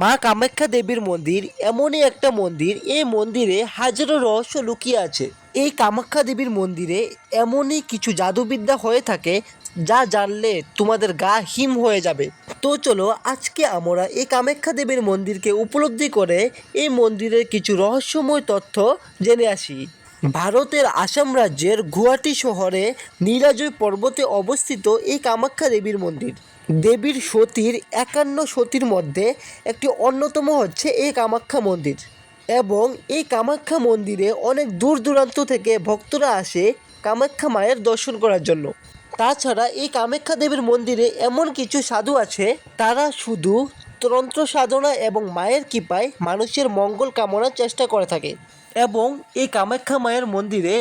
মা কামাখ্যা দেবীর মন্দির এমনই একটা মন্দির, এই মন্দিরে হাজারো রহস্য লুকিয়ে আছে। এই কামাখ্যা দেবীর মন্দিরে এমনই কিছু জাদুবিদ্যা হয়ে থাকে যা জানলে তোমাদের গা হিম হয়ে যাবে। তো চলো আজকে আমরা এই কামাখ্যা দেবীর মন্দিরকে উপলব্ধি করে এই মন্দিরের কিছু রহস্যময় তথ্য জেনে আসি। ভারতের আসাম রাজ্যের গুয়াহাটি শহরে নীলাজয় পর্বতে অবস্থিত এই কামাখ্যা দেবীর মন্দির। দেবীর সতীর 51 সতীর মধ্যে একটি অন্যতম হচ্ছে এই কামাখ্যা মন্দির, এবং এই কামাখ্যা মন্দিরে অনেক দূর দূরান্ত থেকে ভক্তরা আসে কামাখ্যা মায়ের দর্শন করার জন্য। তাছাড়া এই কামাখ্যা দেবীর মন্দিরে এমন কিছু সাধু আছে, তারা শুধু তন্ত্র সাধনা এবং মায়ের কৃপায় মানুষের মঙ্গল কামনার চেষ্টা করে থাকে। এবং এই কামাখ্যা মায়ের মন্দিরে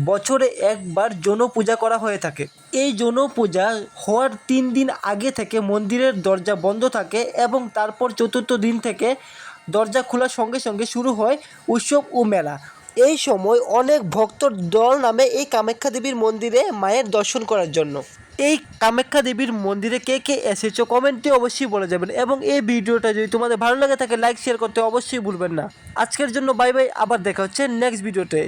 বছরে একবার যৌন পূজা করা হয়ে থাকে। এই যৌন পূজা হওয়ার 3 দিন আগে থেকে মন্দিরের দরজা বন্ধ থাকে এবং তারপর চতুর্থ দিন থেকে দরজা খোলার সঙ্গে সঙ্গে শুরু হয় উৎসব ও মেলা। এই সময় অনেক ভক্তর দল নামে এই কামাখ্যা দেবীর মন্দিরে মায়ের দর্শন করার জন্য। এই কামাখ্যা দেবীর মন্দিরে কে কে এসেছো কমেন্টে অবশ্যই বলে যাবেন, এবং এই ভিডিওটা যদি তোমাদের ভালো লাগে থাকে লাইক শেয়ার করতে অবশ্যই ভুলবেন না। আজকের জন্য বাই বাই, আবার দেখা হচ্ছে নেক্সট ভিডিওতে।